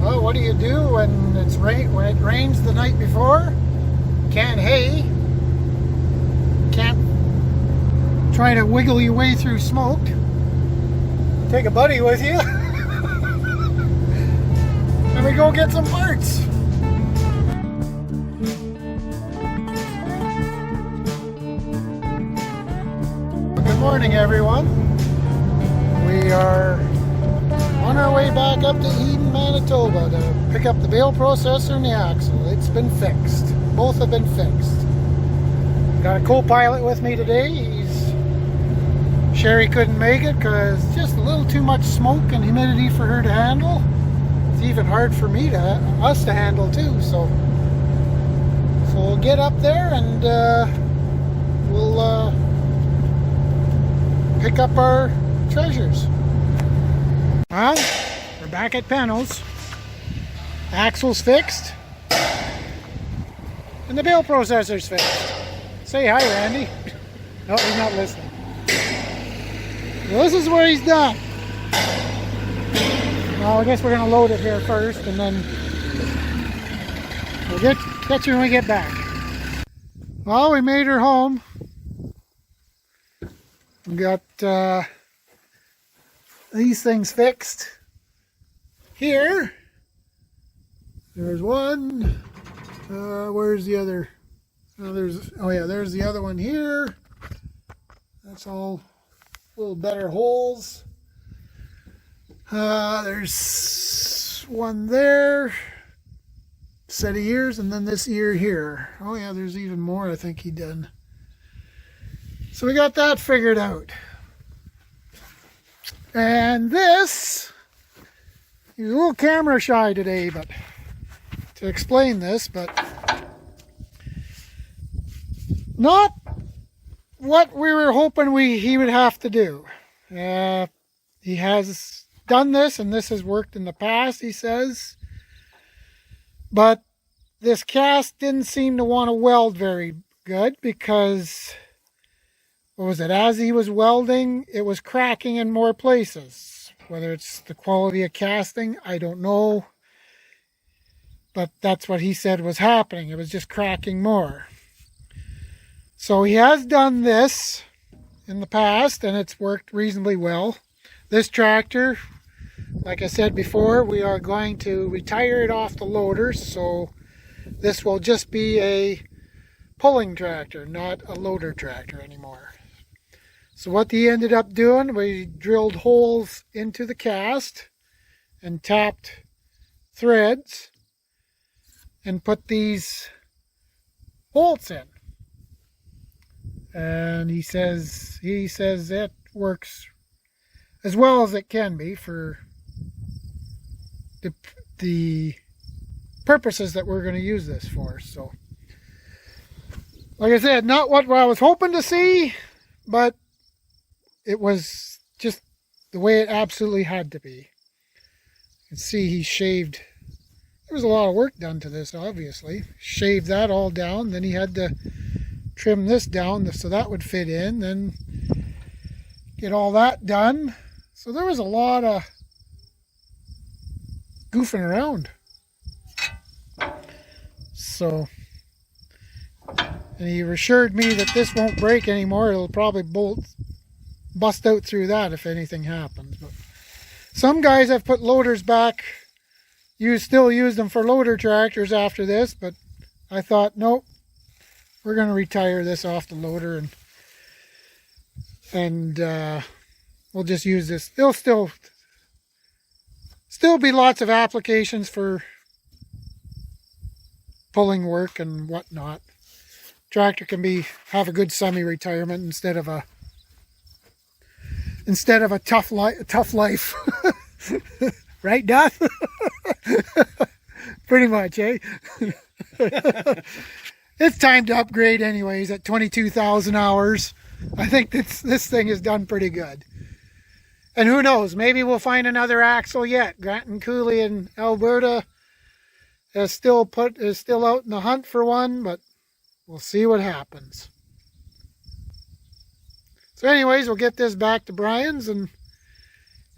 Well, what do you do when when it rains the night before? Can't hay. Can't try to wiggle your way through smoke. Take a buddy with you. And we go get some parts. Good morning, everyone. We are on our way back up to Eden, Manitoba to pick up the bale processor and the axle. It's been fixed. Both have been fixed. Got a co-pilot with me today. Sherry couldn't make it because just a little too much smoke and humidity for her to handle. It's even hard for us to handle too. So we'll get up there and we'll pick up our treasures. Well, we're back at Penno's. Axle's fixed. And the bale processor's fixed. Say hi, Randy. No, he's not listening. Well, this is where he's done. Well, I guess we're going to load it here first, and then we'll get you when we get back. Well, we made her home. We got these things fixed. Here, there's one. Where's the other? Oh yeah, there's the other one here. That's all little better holes. There's one there. Set of ears, and then this ear here. Oh yeah, there's even more I think he done. So we got that figured out. And this, he's a little camera shy today, but to explain this, but not what we were hoping he would have to do. He has done this, and this has worked in the past, he says. But this cast didn't seem to want to weld very good because, what was it, as he was welding, it was cracking in more places. Whether it's the quality of casting, I don't know. But that's what he said was happening. It was just cracking more. So he has done this in the past, and it's worked reasonably well. This tractor, like I said before, we are going to retire it off the loader, so this will just be a pulling tractor, not a loader tractor anymore. So what he ended up doing, we drilled holes into the cast and tapped threads and put these bolts in. And he says it works as well as it can be for the purposes that we're going to use this for. So, like I said, not what I was hoping to see, but it was just the way it absolutely had to be. You can see he shaved. There was a lot of work done to this, obviously. Shaved that all down, then he had to trim this down so that would fit in, then get all that done. So there was a lot of goofing around. So, and he assured me that this won't break anymore. It'll probably bust out through that if anything happens. But some guys have put loaders back. You still use them for loader tractors after this, but I thought, nope. We're going to retire this off the loader, and we'll just use this. There'll still be lots of applications for pulling work and whatnot. Tractor can have a good semi-retirement instead of a tough life. Right, Duff? Pretty much, eh? It's time to upgrade anyways at 22,000 hours. I think this thing is done pretty good. And who knows, maybe we'll find another axle yet. Grant and Cooley in Alberta is still out in the hunt for one, but we'll see what happens. So anyways, we'll get this back to Brian's and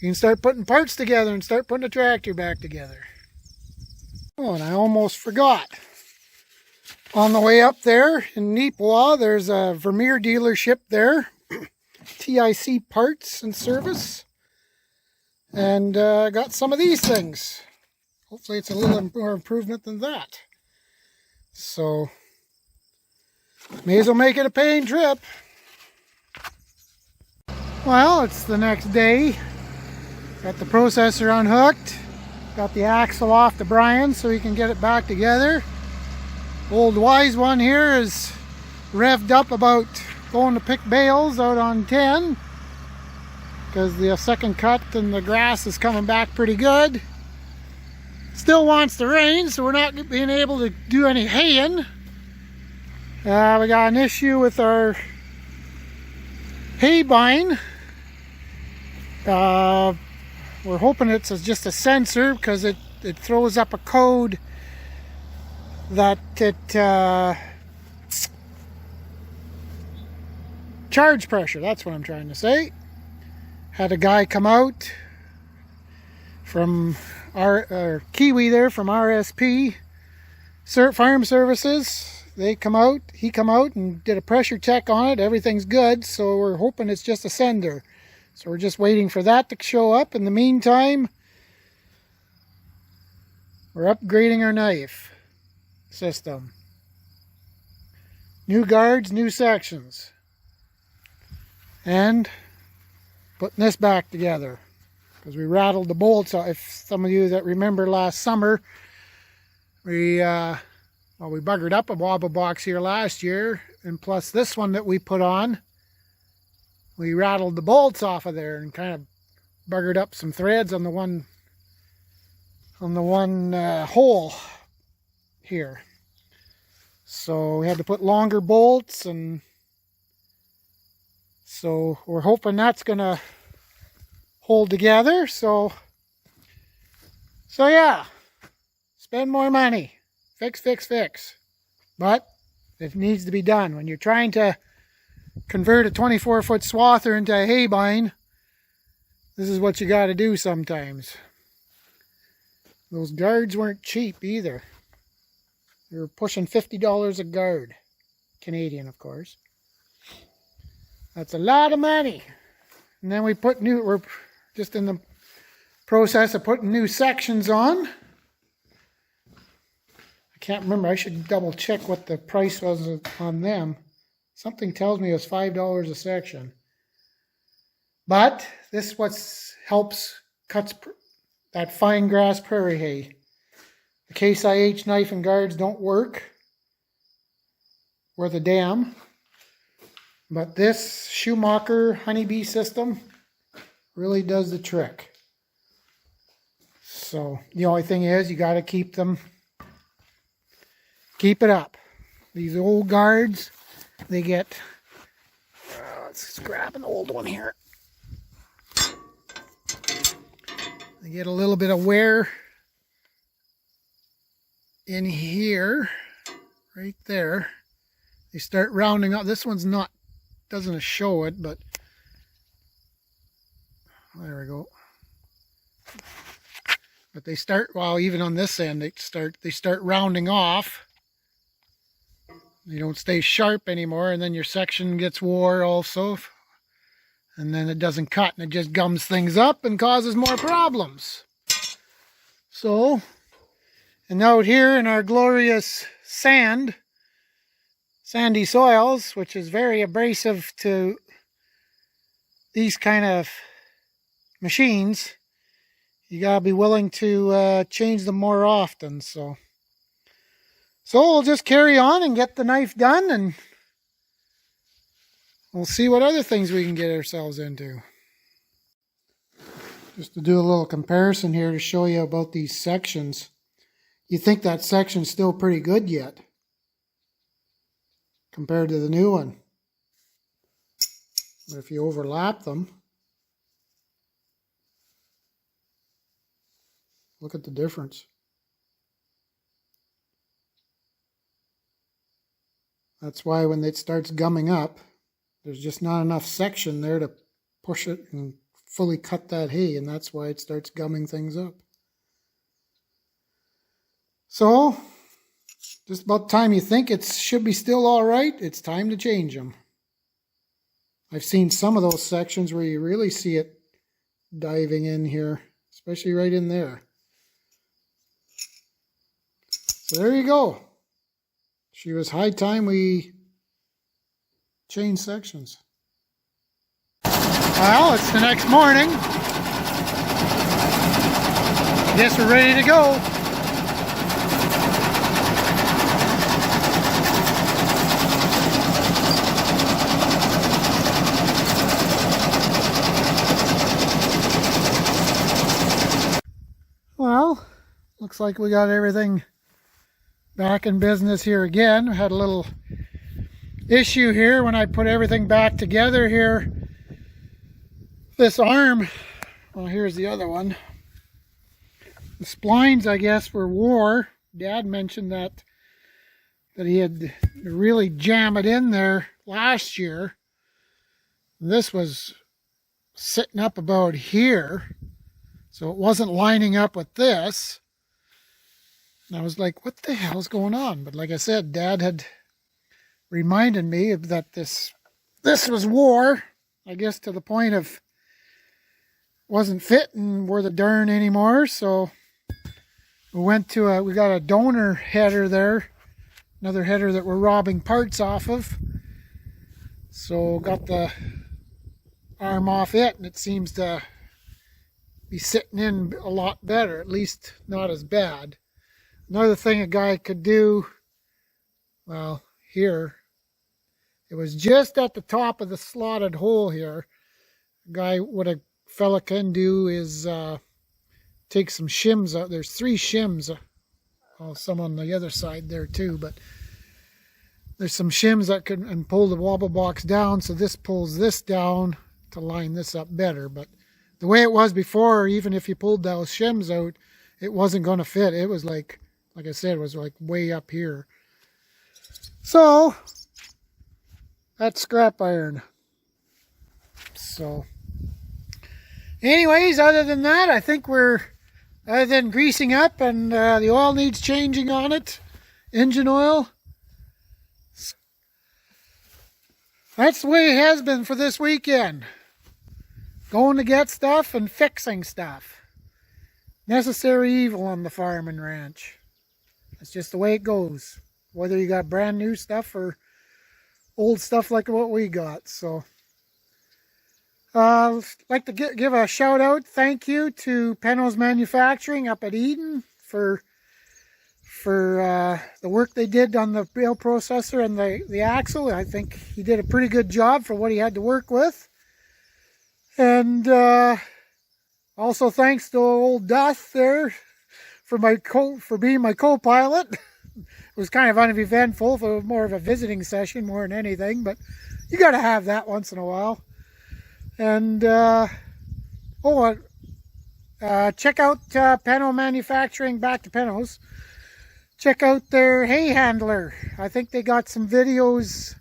you can start putting parts together and start putting the tractor back together. Oh, and I almost forgot. On the way up there in Neepawa, there's a Vermeer dealership there. TIC Parts and Service. And I got some of these things. Hopefully it's a little more improvement than that. So, may as well make it a paying trip. Well, it's the next day. Got the processor unhooked. Got the axle off to Brian so he can get it back together. Old wise one here is revved up about going to pick bales out on 10 because the second cut and the grass is coming back pretty good. Still wants the rain, so we're not being able to do any haying. We got an issue with our hay bine. We're hoping it's just a sensor because it throws up a code that it charge pressure, that's what I'm trying to say. Had a guy come out from our Kiwi there from RSP Farm Services. He come out and did a pressure check on it. Everything's good, so we're hoping it's just a sender. So we're just waiting for that to show up. In the meantime, we're upgrading our knife system. New guards, new sections. And putting this back together. Because we rattled the bolts. If some of you that remember last summer, we buggered up a wobble box here last year. And plus this one that we put on, we rattled the bolts off of there and kind of buggered up some threads on the one hole here. So we had to put longer bolts, and so we're hoping that's gonna hold together. So yeah, spend more money, fix. But it needs to be done. When you're trying to convert a 24-foot swather into a hay bine, this is what you got to do sometimes. Those guards weren't cheap either. They were pushing $50 a guard. Canadian, of course. That's a lot of money. And then we're just in the process of putting new sections on. I can't remember. I should double check what the price was on them. Something tells me it was $5 a section. But this cuts that fine grass prairie hay. The Case IH knife and guards don't work, or the dam. But this Schumacher honeybee system really does the trick. So the only thing is you got to keep it up. These old guards, they get, let's grab an old one here. They get a little bit of wear in here, right there. They start rounding up. This one's doesn't show it, but there we go. But they start, well, even on this end, they start rounding off. They don't stay sharp anymore, and then your section gets wore also. And then it doesn't cut, and it just gums things up and causes more problems. So, and out here in our glorious sandy soils, which is very abrasive to these kind of machines, you gotta be willing to change them more often. So we'll just carry on and get the knife done, and we'll see what other things we can get ourselves into. Just to do a little comparison here to show you about these sections. You think that section's still pretty good yet compared to the new one. But if you overlap them, look at the difference. That's why when it starts gumming up, there's just not enough section there to push it and fully cut that hay, and that's why it starts gumming things up. So, just about the time you think it should be still all right, it's time to change them. I've seen some of those sections where you really see it diving in here, especially right in there. So there you go. She was high time we changed sections. Well, it's the next morning. I guess we're ready to go. Well, looks like we got everything back in business here again. We had a little issue here when I put everything back together here. This arm, well, here's the other one. The splines, I guess, were wore. Dad mentioned that he had really jammed it in there last year. This was sitting up about here, so it wasn't lining up with this. And I was like, what the hell's going on? But like I said, Dad had reminded me that this was wore, I guess, to the point of wasn't fitting worth a darn anymore. So we went to we got a donor header there, another header that we're robbing parts off of. So got the arm off it, and it seems to be sitting in a lot better, at least not as bad. Another thing a guy could do, well, here, it was just at the top of the slotted hole here. A guy, what a fella can do is take some shims out. There's 3 shims, some on the other side there too, but there's some shims that can and pull the wobble box down, so this pulls this down to line this up better. But the way it was before, even if you pulled those shims out, it wasn't going to fit. It was like I said, it was like way up here. So that's scrap iron. So anyways, other than that, I think we're, other than greasing up and the oil needs changing on it, engine oil. That's the way it has been for this weekend. Going to get stuff and fixing stuff. Necessary evil on the farm and ranch. That's just the way it goes. Whether you got brand new stuff or old stuff like what we got. So I'd like to give a shout out, thank you to Penno's Manufacturing up at Eden for the work they did on the bale processor and the axle. I think he did a pretty good job for what he had to work with. And also thanks to old Duff there for being my co-pilot. It was kind of uneventful, for more of a visiting session more than anything, but you got to have that once in a while. And check out Penno Manufacturing, back to Penno's. Check out their hay handler. I think they got some videos,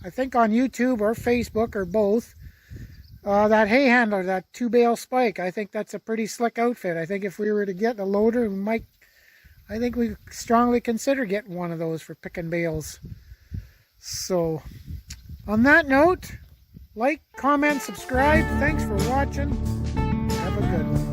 I think on YouTube or Facebook or both. That hay handler, that 2-bale spike, I think that's a pretty slick outfit. I think if we were to get a loader, I think we strongly consider getting one of those for picking bales. So, on that note, like, comment, subscribe. Thanks for watching. Have a good one.